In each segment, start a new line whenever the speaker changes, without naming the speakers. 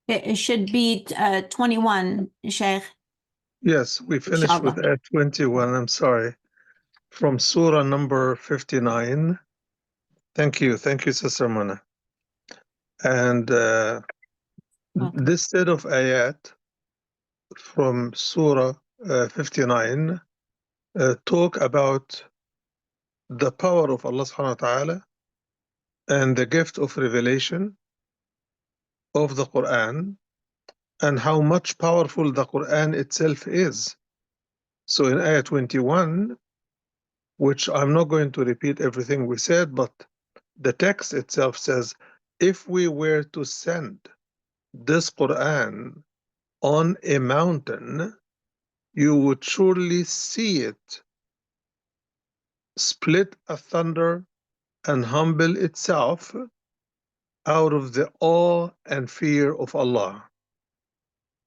It should be 21, Sheikh.
Yes, we finished with
Inshallah.
ayat 21. I'm sorry. From Surah number 59. Thank you, Sister Mana. And this set of ayat from Surah 59 talk about the power of Allah subhanahu wa ta'ala and the gift of revelation of the Quran and how much powerful the Quran itself is. So in ayah 21, which I'm not going to repeat everything we said, but the text itself says, if we were to send this Quran on a mountain, you would surely see it split asunder and humble itself out of the awe and fear of Allah.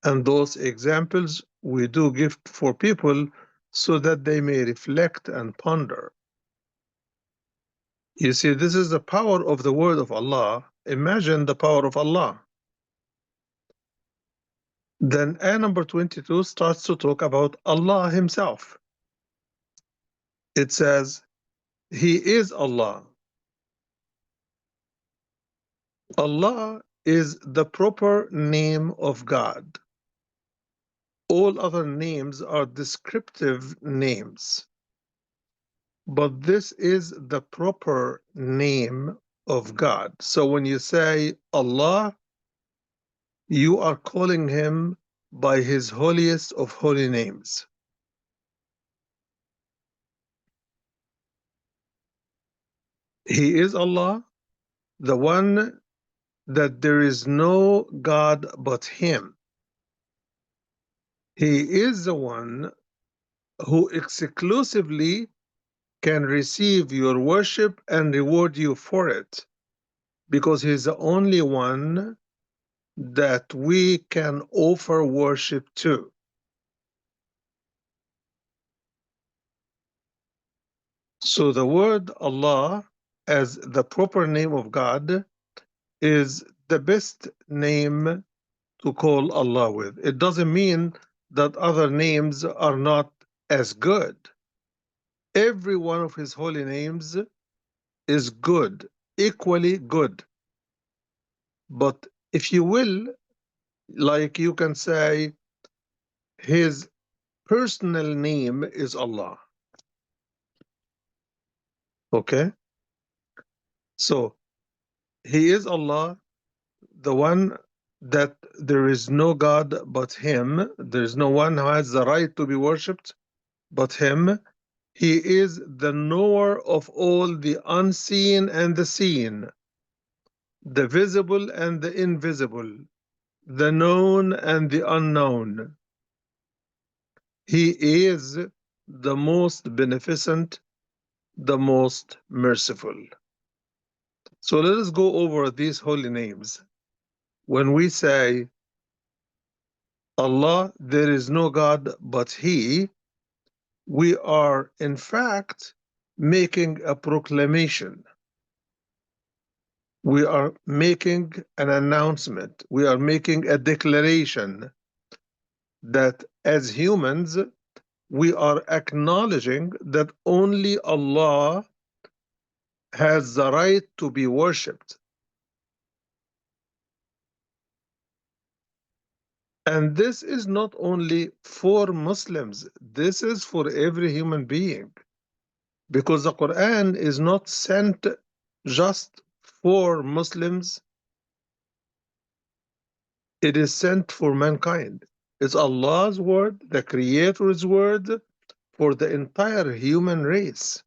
And those examples we do give for people so that they may reflect and ponder. You see, this is the power of the word of Allah. Imagine the power of Allah. Then ayah number 22 starts to talk about Allah himself. It says, He is Allah. Allah is the proper name of God. All other names are descriptive names. But this is the proper name of God. So when you say Allah, you are calling him by his holiest of holy names. He is Allah, the one that there is no God but him. He is the one who exclusively can receive your worship and reward you for it, because he's the only one that we can offer worship to. So the word Allah as the proper name of God is the best name to call Allah with. It doesn't mean that other names are not as good. Every one of his holy names is good, equally good. But if you will, like you can say, his personal name is Allah. Okay? So he is Allah, the one that there is no God but him. There is no one who has the right to be worshipped but him. He is the knower of all the unseen and the seen, the visible and the invisible, the known and the unknown. He is the most beneficent, the most merciful. So let us go over these holy names. When we say Allah, there is no God but He, we are in fact making a proclamation. We are making an announcement. We are making a declaration that as humans, we are acknowledging that only Allah has the right to be worshipped. And this is not only for Muslims, this is for every human being. Because the Quran is not sent just for Muslims, it is sent for mankind. It's Allah's word, the Creator's word, for the entire human race.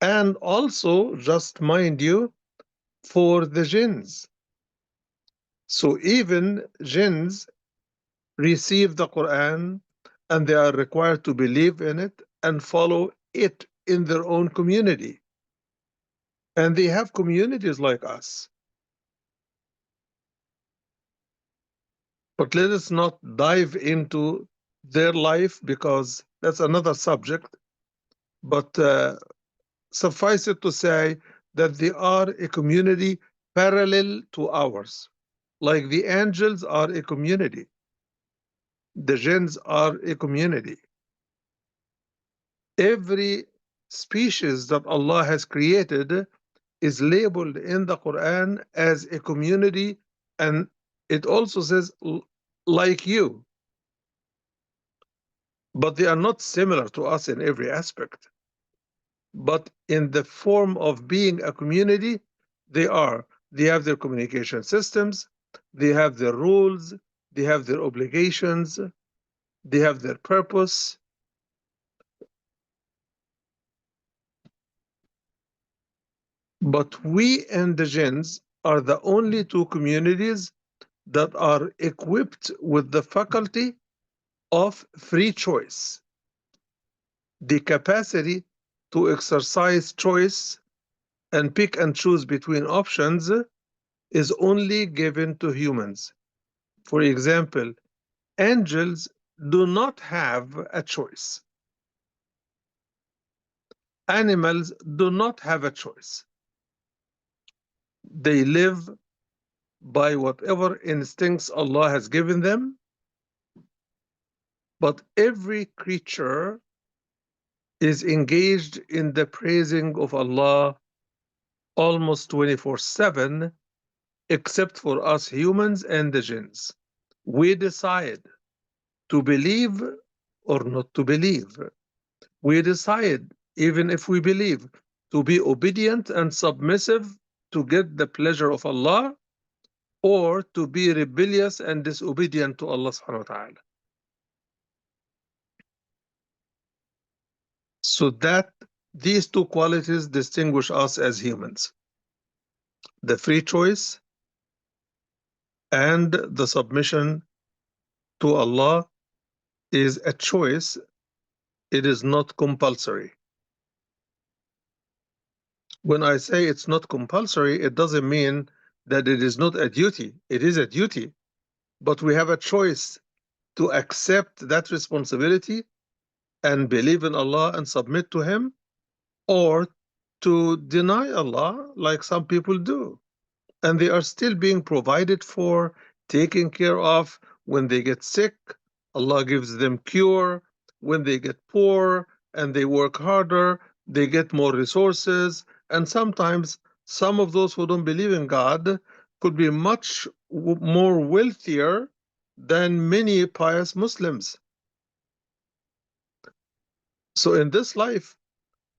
And also, just mind you, for the jinns. So even jinns receive the Quran and they are required to believe in it and follow it in their own community. And they have communities like us. But let us not dive into their life because that's another subject. But suffice it to say that they are a community parallel to ours. Like the angels are a community, the jinns are a community. Every species that Allah has created is labeled in the Quran as a community, and it also says like you, but they are not similar to us in every aspect. But in the form of being a community, they are. They have their communication systems, they have their rules, they have their obligations, they have their purpose. But we and the jinns are the only two communities that are equipped with the faculty of free choice, the capacity to exercise choice and pick and choose between options is only given to humans. For example, angels do not have a choice. Animals do not have a choice. They live by whatever instincts Allah has given them, but every creature is engaged in the praising of Allah almost 24/7, except for us humans and the jinns. We decide to believe or not to believe. We decide, even if we believe, to be obedient and submissive to get the pleasure of Allah, or to be rebellious and disobedient to Allah subhanahu wa ta'ala. So that these two qualities distinguish us as humans. The free choice and the submission to Allah is a choice. It is not compulsory. When I say it's not compulsory, it doesn't mean that it is not a duty. It is a duty, but we have a choice to accept that responsibility and believe in Allah and submit to Him, or to deny Allah like some people do. And they are still being provided for, taken care of. When they get sick, Allah gives them cure. When they get poor and they work harder, they get more resources. And sometimes some of those who don't believe in God could be much more wealthier than many pious Muslims. So in this life,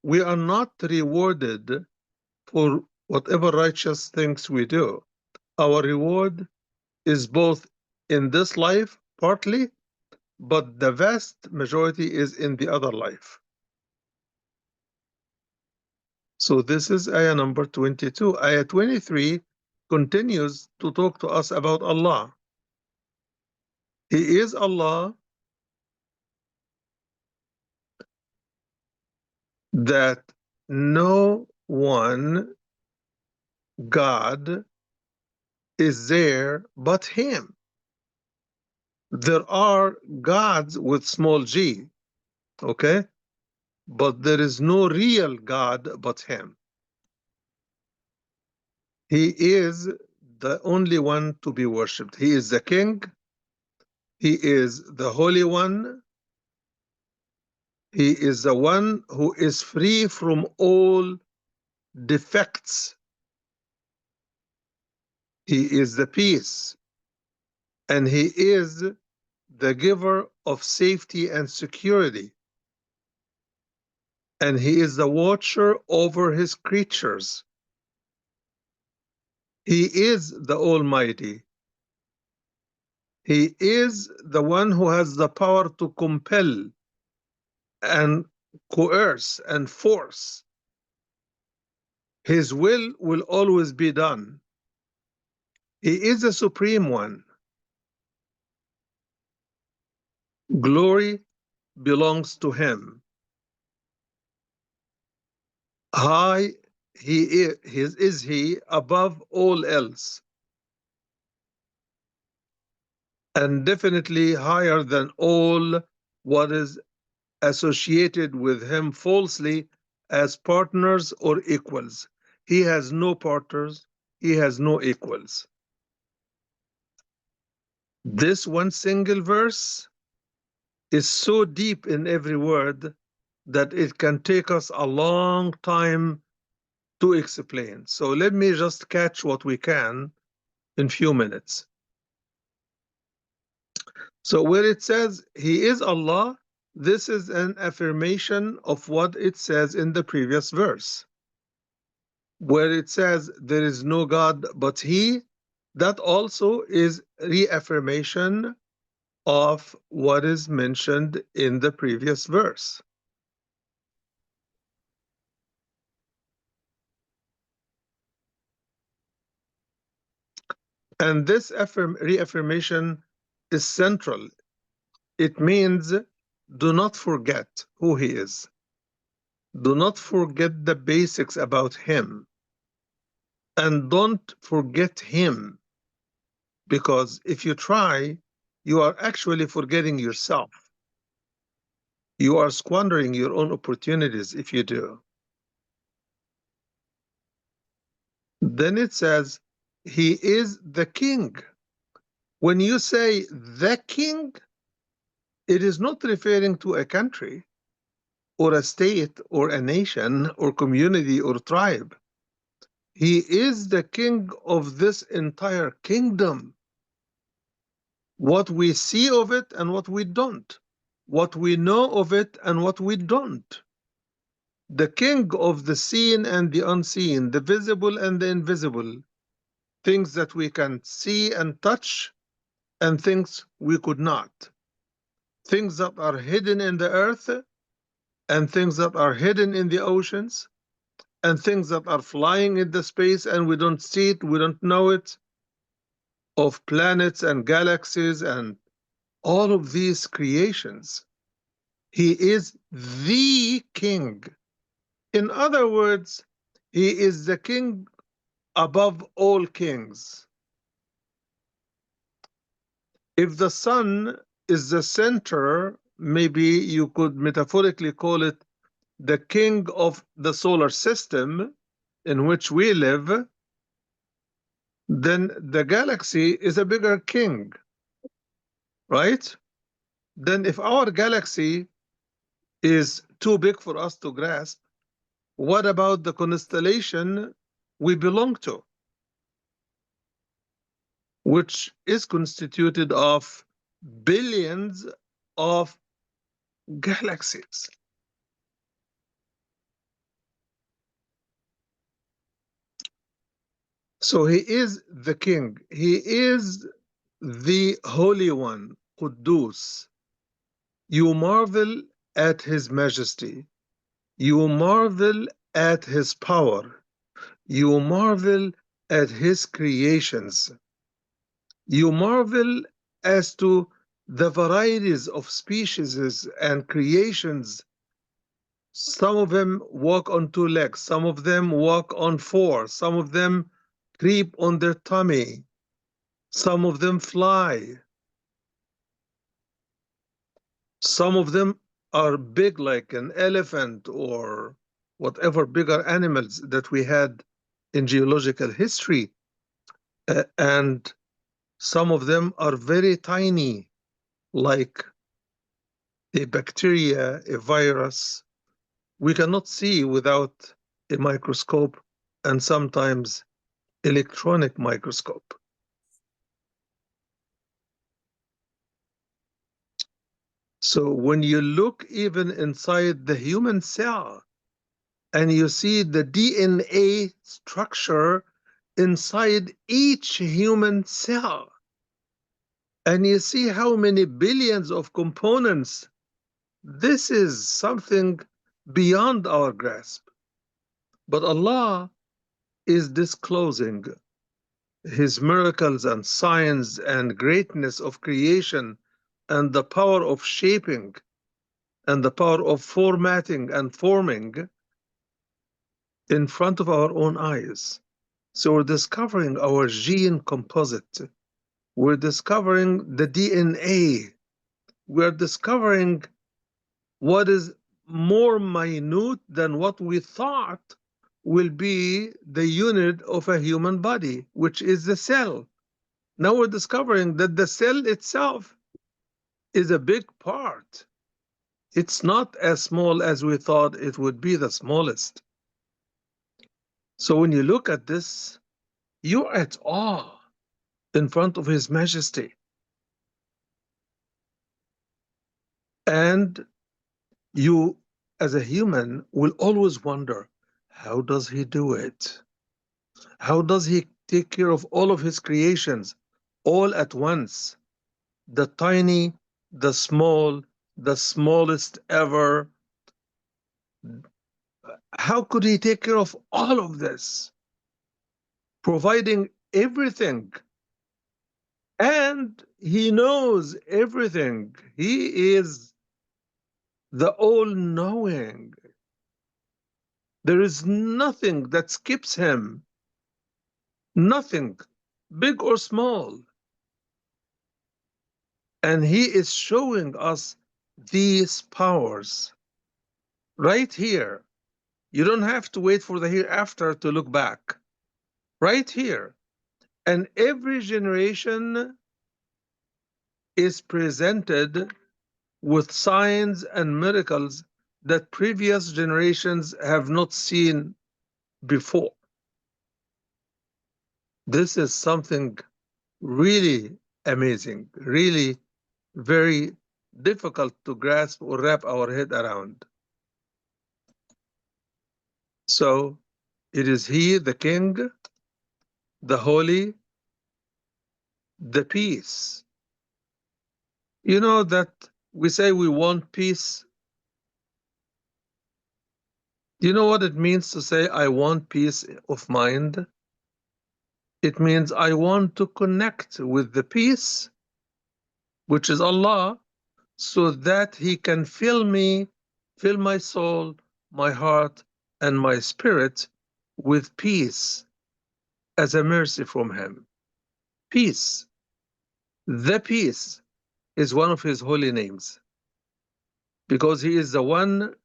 we are not rewarded for whatever righteous things we do. Our reward is both in this life, partly, but the vast majority is in the other life. So this is ayah number 22. Ayah 23 continues to talk to us about Allah. He is Allah that no one God is there but Him. There are gods with small g, okay? But there is no real God but Him. He is the only one to be worshipped. He is the King. He is the Holy One. He is the one who is free from all defects. He is the peace. And He is the giver of safety and security. And He is the watcher over His creatures. He is the Almighty. He is the one who has the power to compel and coerce and force. His will always be done. He is the Supreme One. Glory belongs to Him. High is he above all else, and definitely higher than all what is associated with him falsely as partners or equals. He has no partners, he has no equals. This one single verse is so deep in every word that it can take us a long time to explain. So let me just catch what we can in few minutes. So where it says he is Allah, this is an affirmation of what it says in the previous verse. Where it says there is no God but he, that also is reaffirmation of what is mentioned in the previous verse. And this reaffirmation is central. It means do not forget who he is. Do not forget the basics about him. And don't forget him, because if you try, you are actually forgetting yourself. You are squandering your own opportunities if you do. Then it says, he is the king. When you say the king, it is not referring to a country or a state or a nation or community or tribe. He is the king of this entire kingdom. What we see of it and what we don't. What we know of it and what we don't. The king of the seen and the unseen, the visible and the invisible, things that we can see and touch and things we could not. Things that are hidden in the earth and things that are hidden in the oceans and things that are flying in the space and we don't see it, we don't know it, of planets and galaxies and all of these creations. He is the king. In other words, he is the king above all kings. If the sun is the center, maybe you could metaphorically call it the king of the solar system in which we live, then the galaxy is a bigger king, right? Then if our galaxy is too big for us to grasp, what about the constellation we belong to, which is constituted of billions of galaxies? So he is the king. He is the Holy One, Quddus. You marvel at his majesty. You marvel at his power. You marvel at his creations. You marvel as to the varieties of species and creations. Some of them walk on two legs, some of them walk on four, some of them creep on their tummy, some of them fly, some of them are big like an elephant or whatever bigger animals that we had in geological history. And some of them are very tiny, like a bacteria, a virus. We cannot see without a microscope and sometimes electronic microscope. So when you look even inside the human cell and you see the DNA structure inside each human cell, and you see how many billions of components, this is something beyond our grasp. But Allah is disclosing his miracles and signs and greatness of creation and the power of shaping and the power of formatting and forming in front of our own eyes. So we're discovering our gene composite. We're discovering the DNA. We're discovering what is more minute than what we thought will be the unit of a human body, which is the cell. Now we're discovering that the cell itself is a big part. It's not as small as we thought it would be, the smallest. So when you look at this, you're at awe in front of His Majesty. And you, as a human, will always wonder, how does He do it? How does He take care of all of His creations all at once? The tiny, the small, the smallest ever. How could He take care of all of this? Providing everything. And He knows everything. He is the all-knowing. There is nothing that skips Him. Nothing, big or small. And He is showing us these powers right here. You don't have to wait for the hereafter to look back. Right here. And every generation is presented with signs and miracles that previous generations have not seen before. This is something really amazing, really very difficult to grasp or wrap our head around. So it is He, the King, the Holy, the Peace. You know that we say we want peace. Do you know what it means to say, I want peace of mind? It means I want to connect with the peace, which is Allah, so that He can fill me, fill my soul, my heart, and my spirit with peace as a mercy from Him. Peace. The peace is one of His holy names because He is the one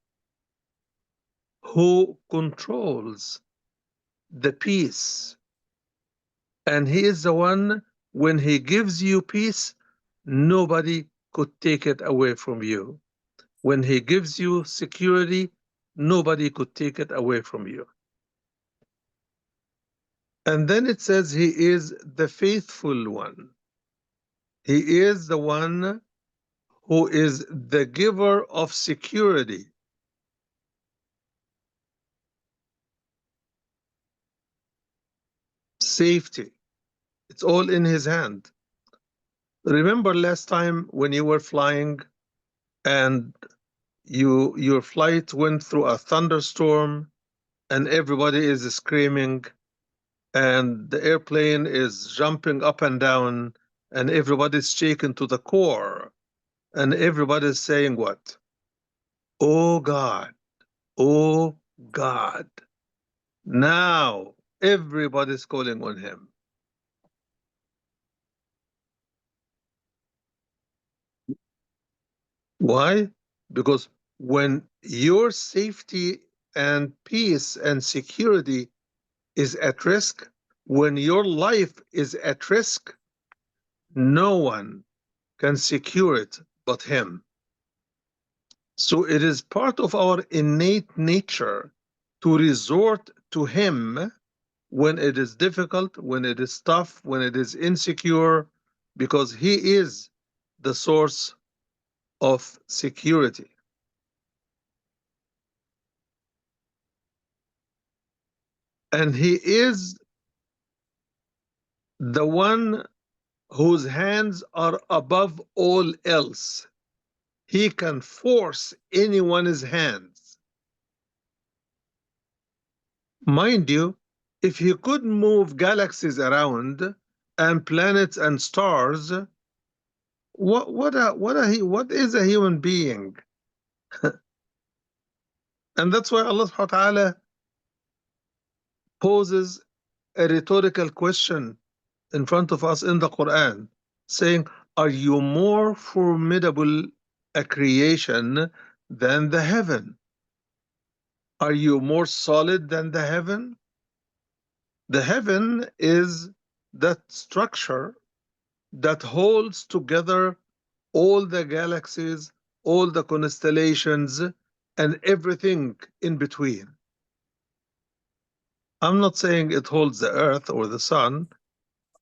who controls the peace. And He is the one, when He gives you peace, nobody could take it away from you. When He gives you security, nobody could take it away from you. And then it says He is the faithful one. He is the one who is the giver of security. Safety. It's all in His hand. Remember last time when you were flying and your flight went through a thunderstorm and everybody is screaming and the airplane is jumping up and down and everybody's shaken to the core and everybody's saying what? Oh God, oh God. Now everybody's calling on Him. Why? Because when your safety and peace and security is at risk, when your life is at risk, no one can secure it but Him. So it is part of our innate nature to resort to Him when it is difficult, when it is tough, when it is insecure, because He is the source of security. And He is the one whose hands are above all else. He can force anyone's hands. Mind you, if He could move galaxies around and planets and stars, what is a human being? And that's why Allah subhanahu wa ta'ala poses a rhetorical question in front of us in the Quran, saying, are you more formidable a creation than the heaven? Are you more solid than the heaven? The heaven is that structure that holds together all the galaxies, all the constellations, and everything in between. I'm not saying it holds the earth or the sun.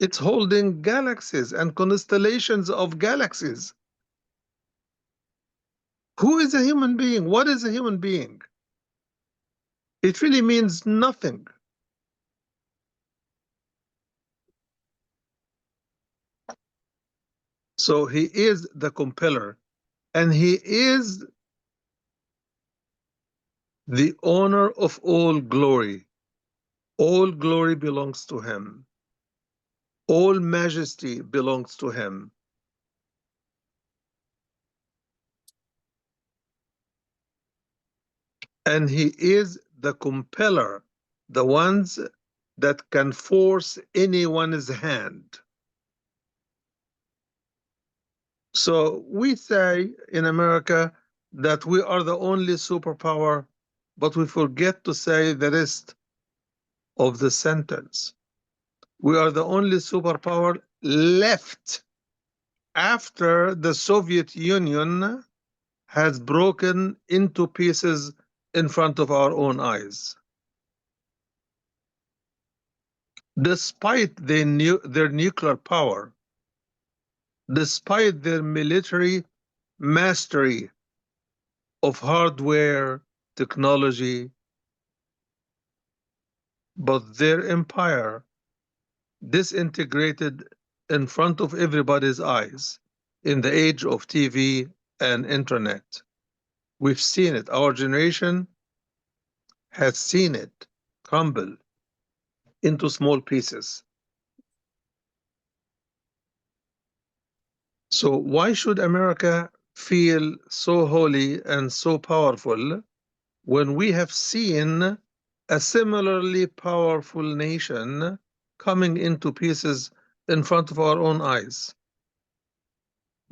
It's holding galaxies and constellations of galaxies. Who is a human being? What is a human being? It really means nothing. So he is the compeller, and he is the owner of all glory. All glory belongs to him. All majesty belongs to him. And he is the compeller, the ones that can force anyone's hand. So we say in America that we are the only superpower, but we forget to say the rest of the sentence. We are the only superpower left after the Soviet Union has broken into pieces in front of our own eyes. Despite their nuclear power, despite their military mastery of hardware technology, but their empire disintegrated in front of everybody's eyes in the age of TV and internet. We've seen it. Our generation has seen it crumble into small pieces. So why should America feel so holy and so powerful when we have seen a similarly powerful nation coming into pieces in front of our own eyes?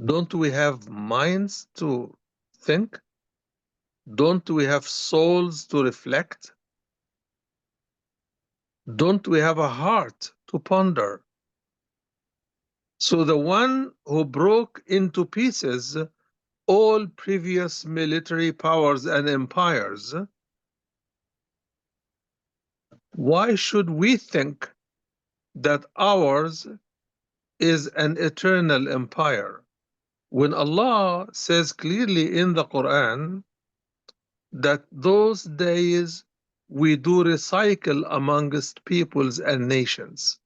Don't we have minds to think? Don't we have souls to reflect? Don't we have a heart to ponder? So the one who broke into pieces all previous military powers and empires, why should we think that ours is an eternal empire? When Allah says clearly in the Quran that those days we do recycle amongst peoples and nations.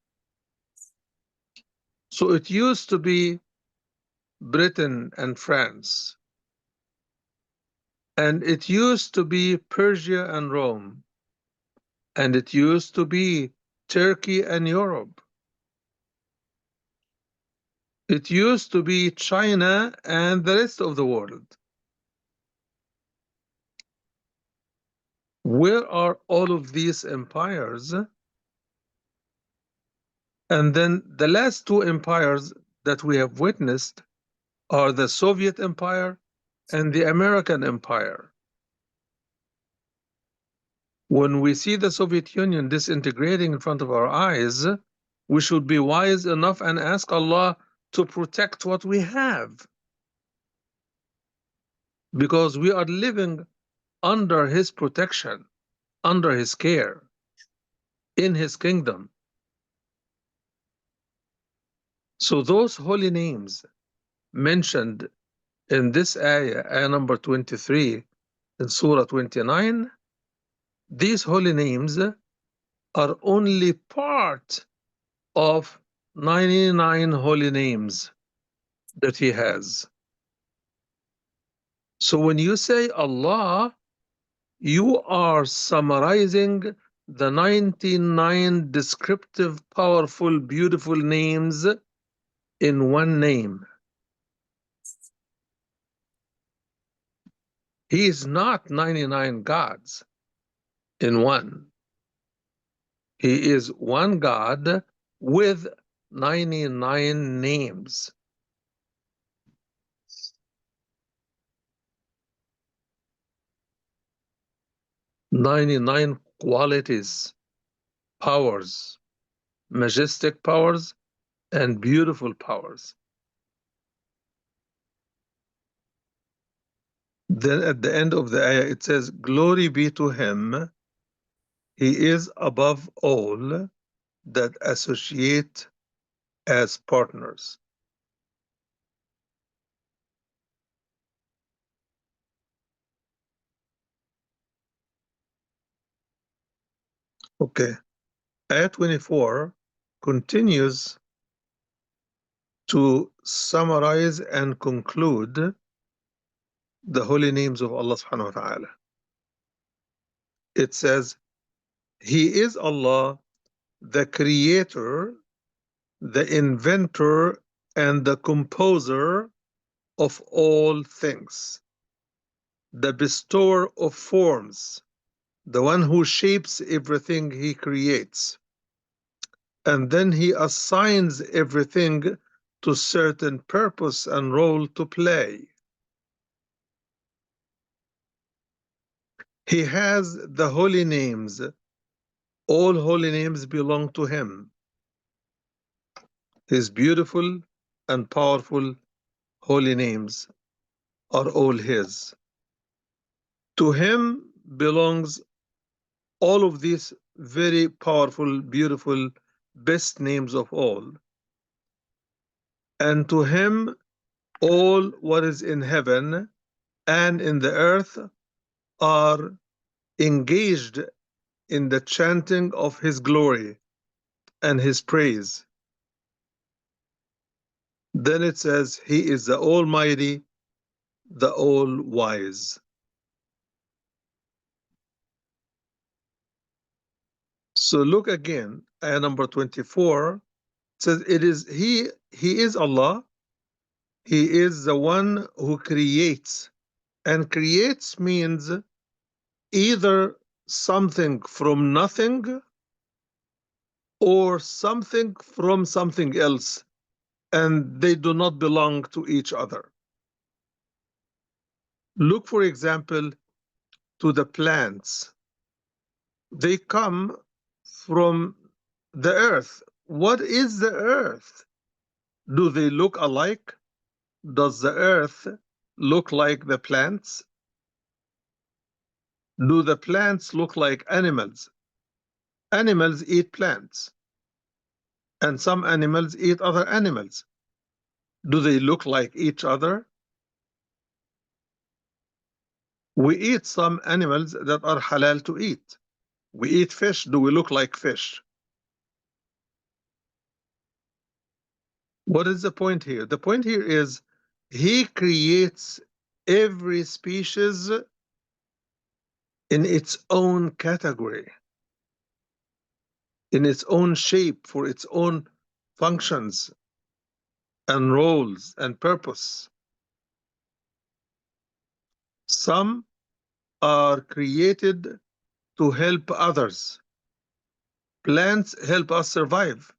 So it used to be Britain and France, and it used to be Persia and Rome, and it used to be Turkey and Europe. It used to be China and the rest of the world. Where are all of these empires? And then the last two empires that we have witnessed are the Soviet Empire and the American Empire. When we see the Soviet Union disintegrating in front of our eyes, we should be wise enough and ask Allah to protect what we have. Because we are living under His protection, under His care, in His kingdom. So those holy names mentioned in this ayah number 23 in Surah 29, these holy names are only part of 99 holy names that He has. So when you say Allah, you are summarizing the 99 descriptive, powerful, beautiful names in one name. He is not 99 gods in one. He is one God with 99 names. "99 qualities, powers, majestic powers, and beautiful powers." Then at the end of the ayah, it says, "Glory be to him. He is above all that associate as partners." Okay. Ayah 24 continues to summarize and conclude the holy names of Allah subhanahu wa ta'ala. It says, He is Allah, the creator, the inventor, and the composer of all things, the bestower of forms, the one who shapes everything he creates, and then he assigns everything to certain purpose and role to play. He has the holy names. All holy names belong to him. His beautiful and powerful holy names are all his. To him belongs all of these very powerful, beautiful, best names of all. And to him all what is in heaven and in the earth are engaged in the chanting of his glory and his praise. Then it says, He is the Almighty, the All-Wise. So look again, ayah number 24 says, He is Allah, He is the one who creates. And creates means either something from nothing or something from something else, and they do not belong to each other. Look, for example, to the plants. They come from the earth. What is the earth? Do they look alike? Does the earth look like the plants? Do the plants look like animals? Animals eat plants, and some animals eat other animals. Do they look like each other? We eat some animals that are halal to eat. We eat fish. Do we look like fish? What is the point here? The point here is he creates every species in its own category, in its own shape, for its own functions and roles and purpose. Some are created to help others. Plants help us survive.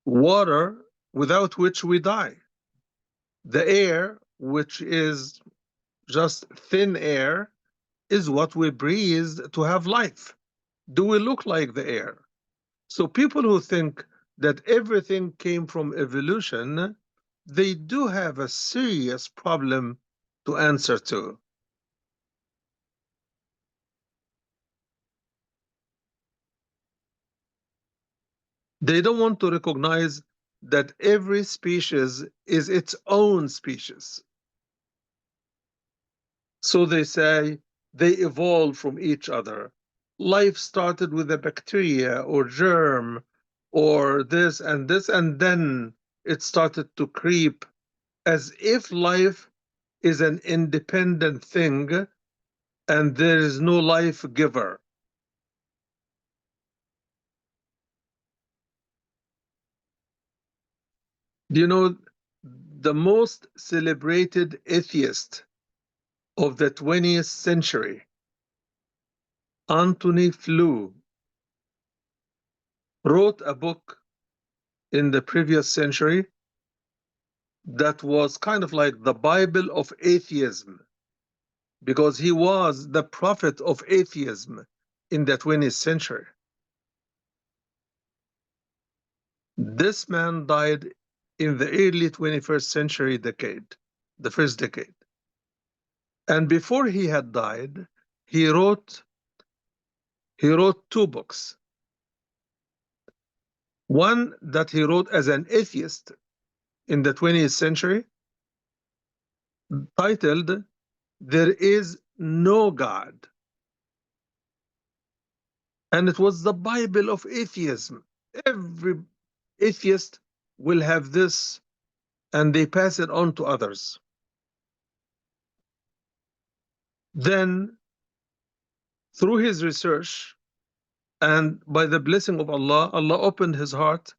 Water, without which we die. The air, which is just thin air, is what we breathe to have life. Do we look like the air? So people who think that everything came from evolution, they do have a serious problem to answer to. They don't want to recognize that every species is its own species. So they say they evolved from each other. Life started with a bacteria or germ or this, and then it started to creep, as if life is an independent thing and there is no life giver. Do you know the most celebrated atheist of the 20th century, Antony Flew, wrote a book in the previous century that was kind of like the Bible of atheism, because he was the prophet of atheism in the 20th century. This man died in the early 21st century decade, the first decade. And before he had died, he wrote two books. One that he wrote as an atheist in the 20th century, titled There Is No God. And it was the Bible of atheism. Every atheist will have this, and they pass it on to others. Then, through his research, and by the blessing of Allah, Allah opened his heart,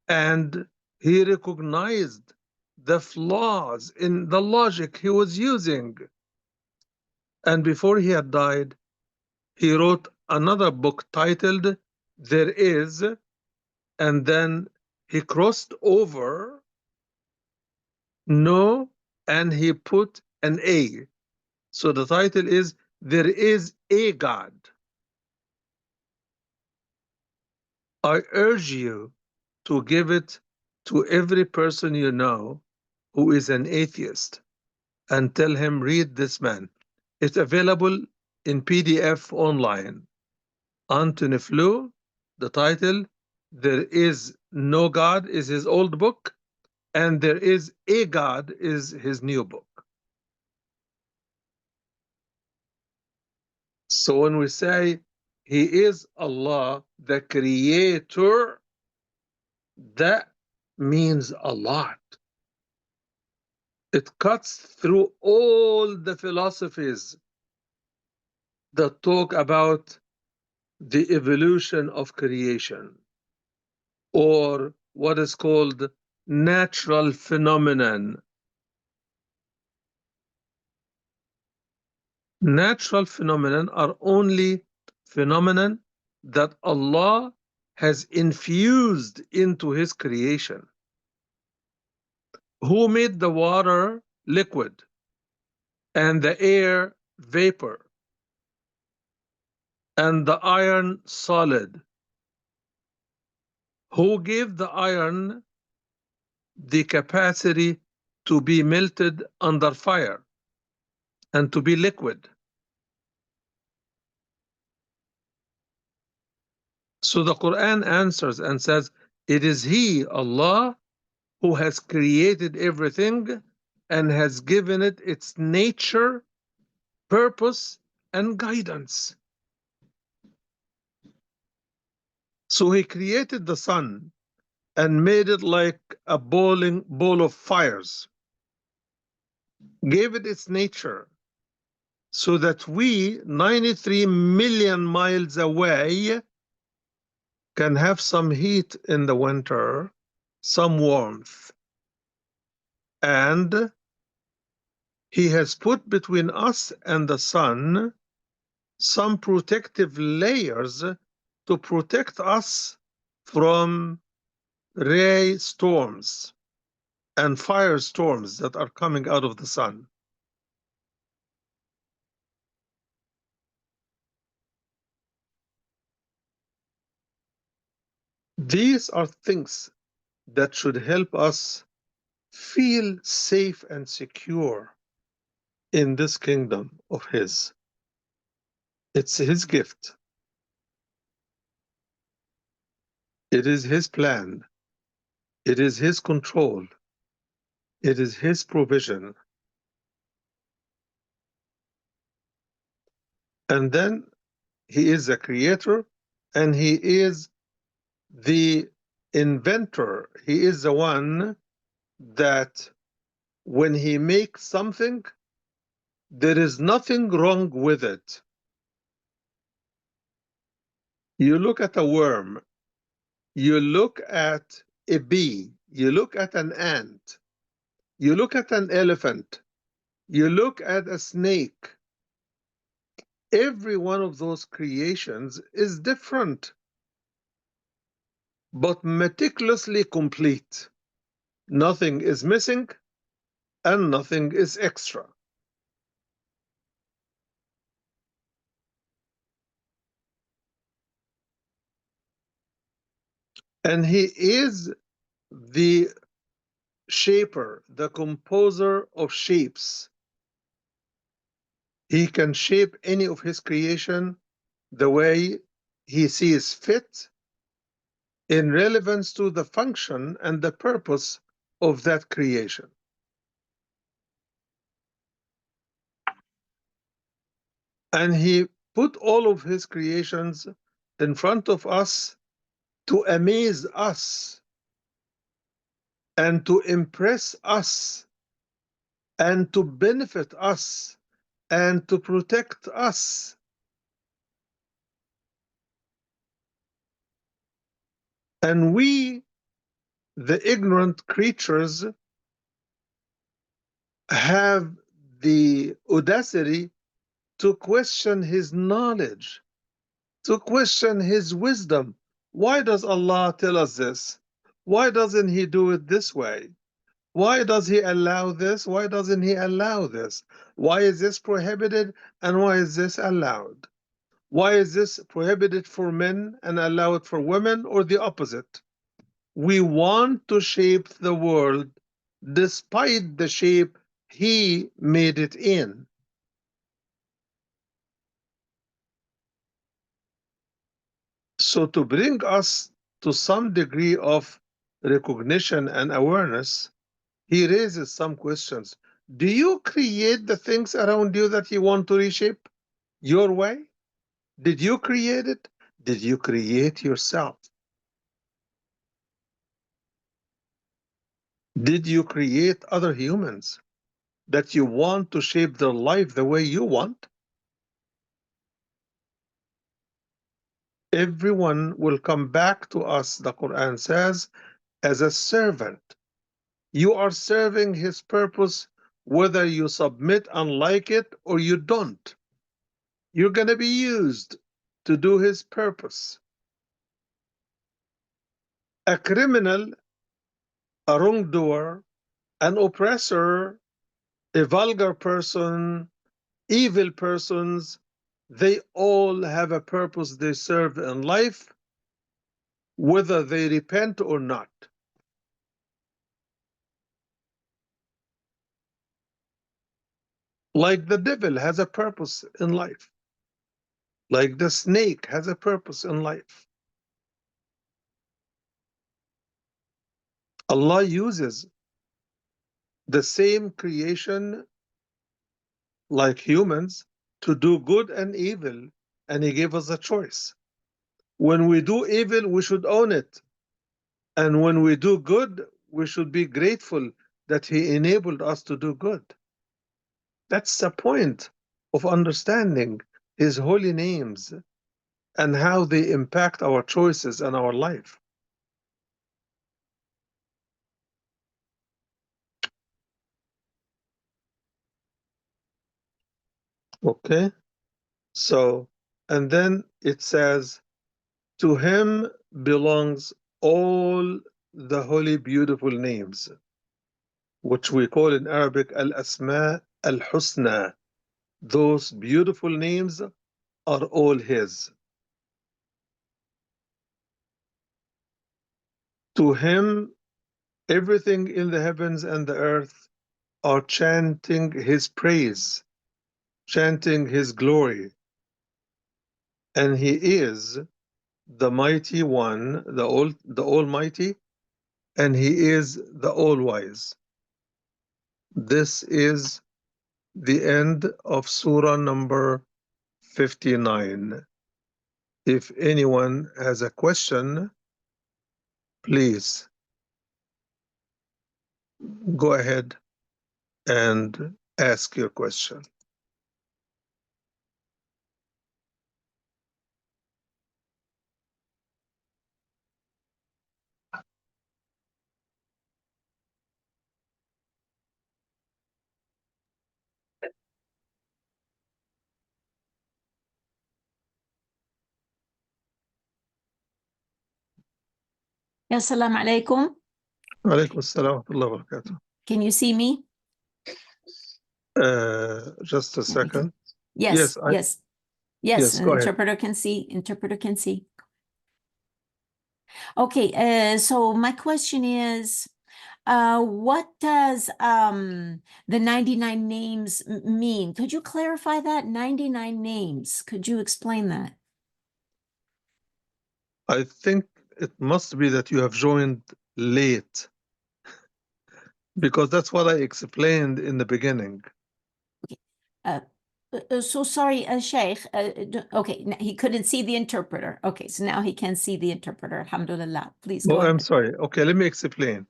and he recognized the flaws in the logic he was using. And before he had died, he wrote another book titled There Is, and then he crossed over no, and he put an A. So the title is There Is a God. I urge you to give it to every person you know who is an atheist and tell him, read this man. It's available in PDF online. Anthony Flew, the title, There Is No God, is his old book, and There Is a God is his new book. So when we say He is Allah, the Creator, that means a lot. It cuts through all the philosophies that talk about the evolution of creation, or what is called natural phenomenon. Natural phenomenon are only phenomenon that Allah has infused into his creation. Who made the water liquid and the air vapor and the iron solid? Who gave the iron the capacity to be melted under fire and to be liquid? So the Quran answers and says, it is He, Allah, who has created everything and has given it its nature, purpose, and guidance. So He created the sun and made it like a bowl of fires, gave it its nature, so that we, 93 million miles away, can have some heat in the winter, some warmth. And He has put between us and the sun some protective layers to protect us from ray storms and firestorms that are coming out of the sun. These are things that should help us feel safe and secure in this kingdom of His. It's His gift. It is His plan. It is His control. It is His provision. And then He is the creator, and He is the inventor. He is the one that when He makes something, there is nothing wrong with it. You look at a worm, you look at a bee, you look at an ant, you look at an elephant, you look at a snake. Every one of those creations is different. but meticulously complete. Nothing is missing and nothing is extra. And he is the shaper, the composer of shapes. He can shape any of his creation the way he sees fit in relevance to the function and the purpose of that creation. And he put all of his creations in front of us to amaze us and to impress us and to benefit us and to protect us. And we, the ignorant creatures, have the audacity to question his knowledge, to question his wisdom. Why does Allah tell us this? Why doesn't he do it this way? Why does he allow this? Why doesn't he allow this? Why is this prohibited and why is this allowed? Why is this prohibited for men and allowed for women, or the opposite? We want to shape the world despite the shape he made it in. So, to bring us to some degree of recognition and awareness, he raises some questions. Do you create the things around you that you want to reshape your way? Did you create it? Did you create yourself? Did you create other humans that you want to shape their life the way you want? Everyone will come back to us, the Quran says, as a servant. You are serving his purpose whether you submit and like it or you don't. You're going to be used to do his purpose. A criminal, a wrongdoer, an oppressor, a vulgar person, evil persons, they all have a purpose they serve in life, whether they repent or not. Like the devil has a purpose in life, like the snake has a purpose in life. Allah uses the same creation, like humans, to do good and evil, and He gave us a choice. When we do evil, we should own it. And when we do good, we should be grateful that He enabled us to do good. That's the point of understanding His holy names and how they impact our choices and our life. Okay? So, and then it says, to Him belongs all the holy, beautiful names, which we call in Arabic al-Asma al-Husna. Those beautiful names are all His. To Him, everything in the heavens and the earth are chanting His praise, chanting His glory. And He is the mighty one, the Almighty, and He is the All-Wise. This is the end of Surah number 59. If anyone has a question, please go ahead and ask your question.
Assalamu alaikum.
Alaikum assalam wa rahmatullahi wa barakatuh.
Can you see me?
Just a second.
Yes,
Yes,
yes,
yes, go ahead.
interpreter can see, Okay, so my question is, what does the 99 names mean? Could you clarify that? 99 names. Could you explain that?
I think it must be that you have joined late, because that's what I explained in the beginning.
So sorry, Sheikh. Okay, he couldn't see the interpreter. Okay, so now he can see the interpreter. Alhamdulillah. Please go
Oh, I'm
ahead.
sorry. Okay, let me explain.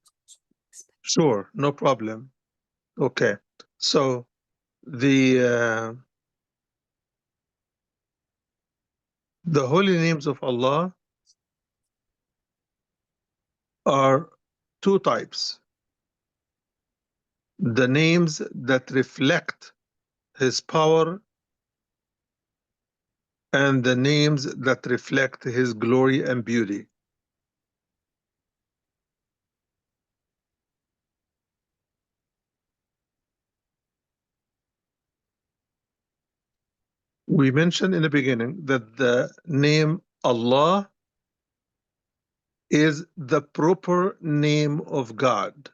Sure, no problem. Okay, so the holy names of Allah are two types: the names that reflect His power and the names that reflect His glory and beauty. We mentioned in the beginning that the name Allah is the proper name of God,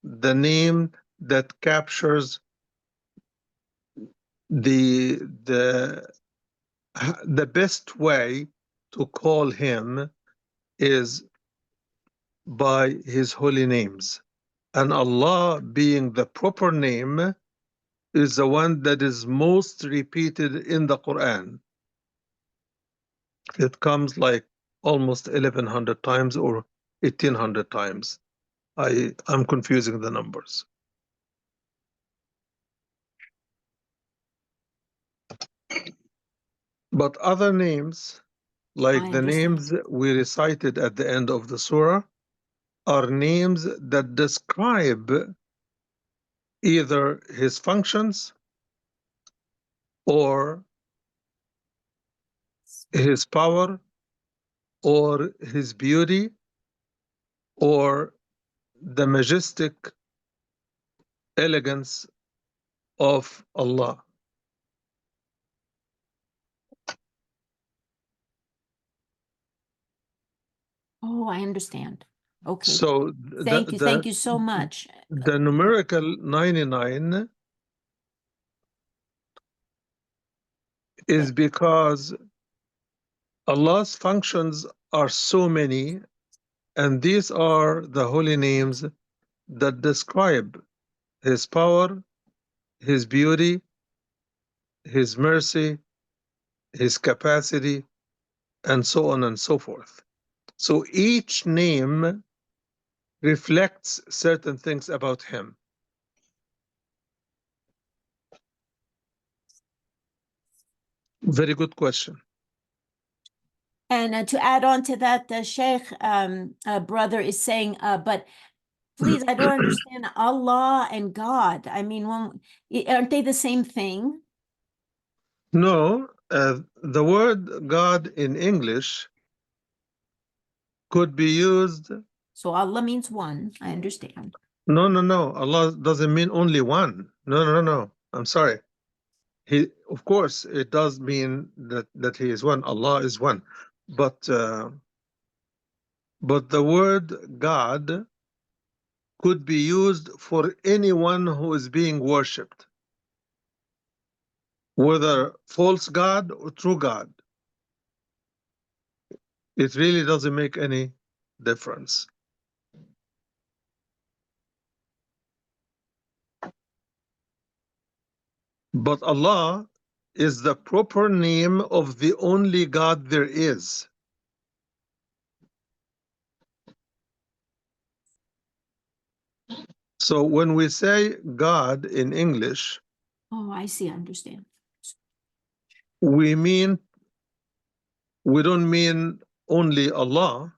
the name that captures the best way to call Him is by His holy names. And Allah, being the proper name, is the one that is most repeated in the Quran. It comes like almost 1100 times or 1800 times. I'm confusing the numbers. But other names, like
I
the
understand.
names we recited at the end of the surah, are names that describe either His functions or His power or His beauty or the majestic elegance of Allah.
Oh, I understand. Okay.
So
Thank you so much.
the numerical 99 is because Allah's functions are so many, and these are the holy names that describe His power, His beauty, His mercy, His capacity, and so on and so forth. So each name reflects certain things about Him. Very good question.
And to add on to that, the Sheikh brother is saying, but please, I don't understand Allah and God. I mean, aren't they the same thing?
No, the word God in English could be used.
So Allah means one, I understand.
No. Allah doesn't mean only one. No. I'm sorry. Of course, it does mean that He is one. Allah is one, but the word God could be used for anyone who is being worshipped, whether false God or true God. It really doesn't make any difference. But Allah is the proper name of the only God there is. So when we say God in English,
Oh, I see, I understand.
we don't mean only Allah,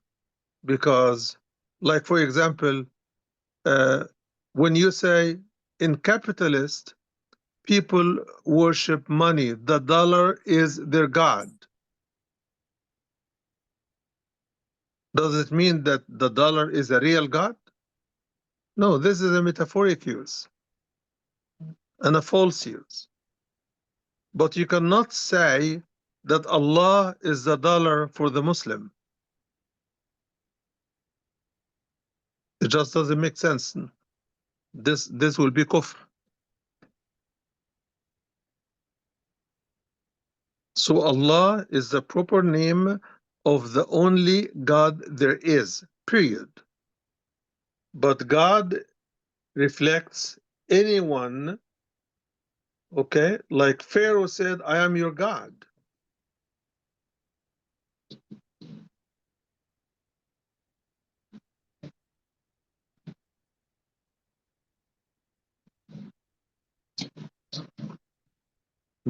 because, like, for example, when you say in capitalist, people worship money, the dollar is their God. Does it mean that the dollar is a real God? No, this is a metaphoric use and a false use. But you cannot say that Allah is the dollar for the Muslim. It just doesn't make sense. This will be kufr. So Allah is the proper name of the only God there is, period. But God reflects anyone, okay? Like Pharaoh said, I am your God.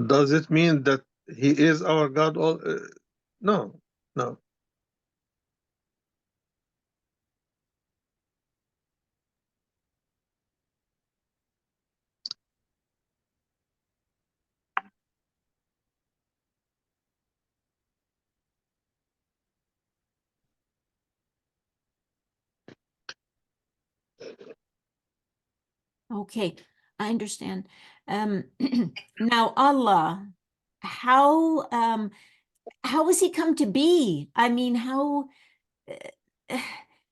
Does it mean that he is our God? No, no.
Okay, I understand. Now Allah, how has he come to be? I mean, how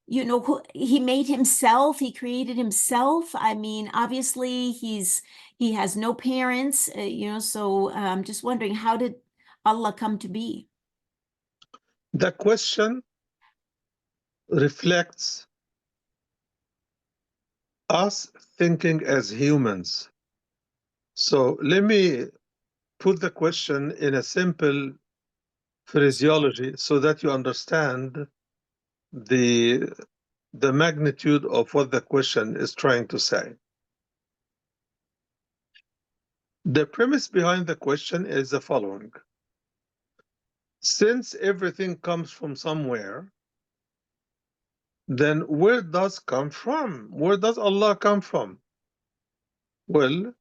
you know, he made himself, he created himself. I mean, obviously he has no parents, you know, so I'm just wondering, how did Allah come to be?
The question reflects us thinking as humans. So let me put the question in a simple phraseology so that you understand the magnitude of what the question is trying to say. The premise behind the question is the following. Since everything comes from somewhere, then where does come from? Where does Allah come from? Well,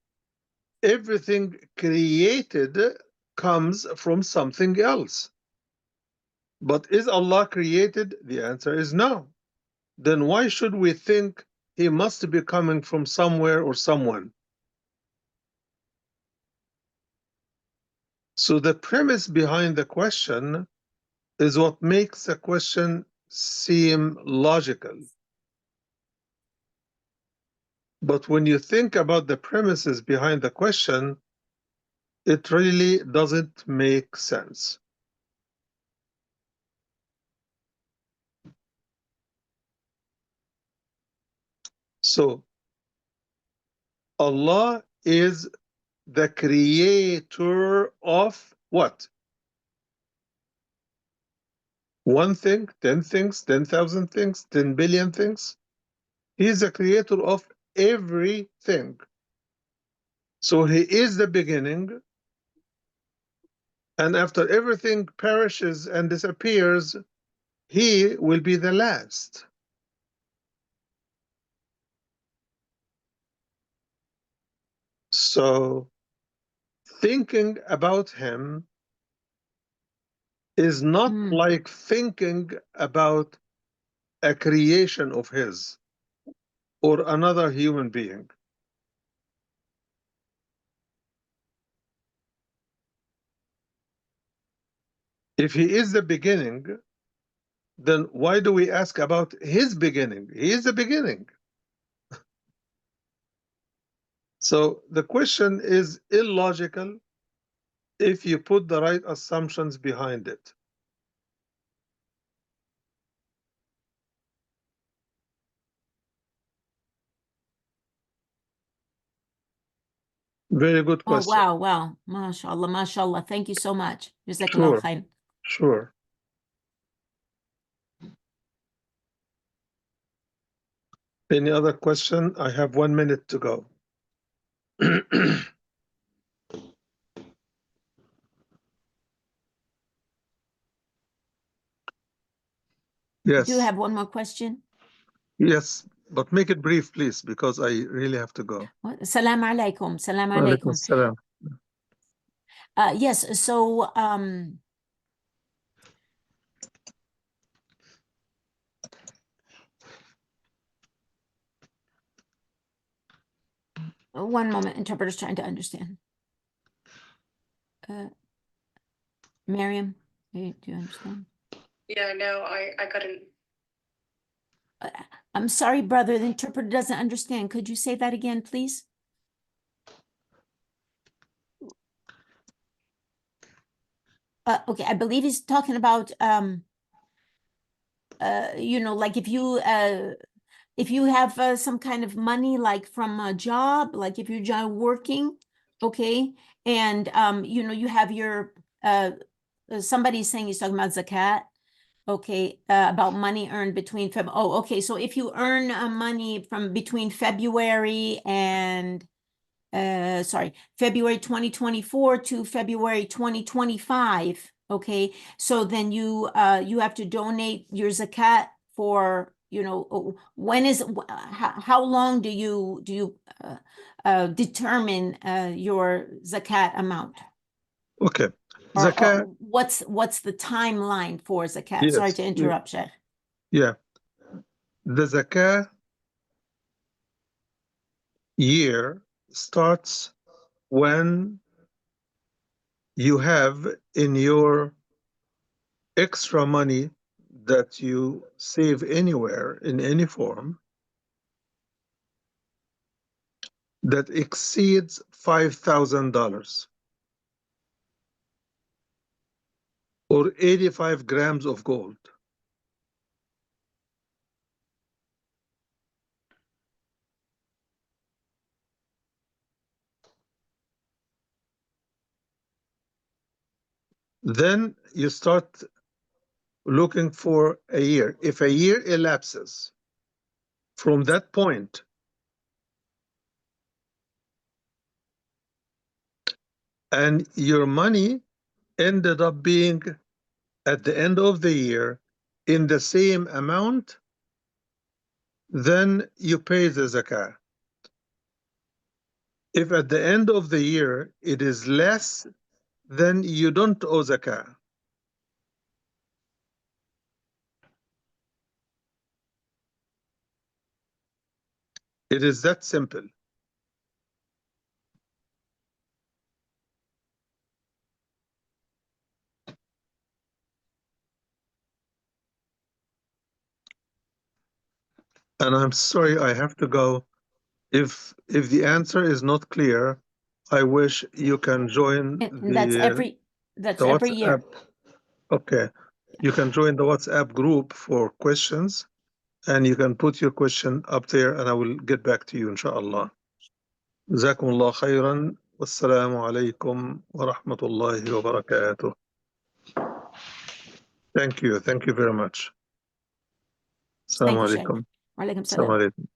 everything created comes from something else. But is Allah created? The answer is no. Then why should we think he must be coming from somewhere or someone? So the premise behind the question is what makes the question seem logical. But when you think about the premises behind the question, it really doesn't make sense. So Allah is the creator of what? One thing, 10 things, 10,000 things, 10 billion things? He is the creator of everything. So he is the beginning, and after everything perishes and disappears, he will be the last. So thinking about him is not like thinking about a creation of his or another human being. If he is the beginning, then why do we ask about his beginning? He is the beginning. So the question is illogical if you put the right assumptions behind it. Very good
Oh,
question.
wow, wow. MashaAllah, MashaAllah. Thank you so much. Jazakallah
Sure,
khair.
sure. Any other question? I have 1 minute to go.
Do you
Yes,
have one more question?
yes, but make it brief, please, because I really have to go.
Salam alaikum. Salam
Alaikum
alaikum.
salam.
Yes, so One moment, interpreter's trying to understand. Miriam, do you understand?
Yeah, no, I couldn't.
I'm sorry, brother, the interpreter doesn't understand. Could you say that again, please? Okay, I believe he's talking about, like if you have some kind of money, like from a job, like if you're working, okay, and you have your somebody's saying he's talking about zakat, okay, about money earned between okay, so if you earn money from between February and February 2024 to February 2025, okay, so then you have to donate your zakat for, when is how long do you determine your zakat amount?
Okay.
Or
Zakat,
what's the timeline for zakat? Sorry
yes,
to interrupt, Sheikh.
yeah. The zakat year starts when you have in your extra money that you save anywhere in any form that exceeds $5,000 or 85 grams of gold. Then you start looking for a year. If a year elapses from that point, and your money ended up being at the end of the year in the same amount, then you pay the zakah. If at the end of the year it is less, then you don't owe zakah. It is that simple. And I'm sorry I have to go. If the answer is not clear, I wish you can join
And that's
the
every
WhatsApp.
year.
Okay, you can join the WhatsApp group for questions, and you can put your question up there, and I will get back to you, inshallah. جزاكم الله خيرا والسلام عليكم ورحمة الله وبركاته. Thank you very much. السلام
Thank you, Sheikh.
عليكم.
Wa alaikum
السلام
salam.
عليكم.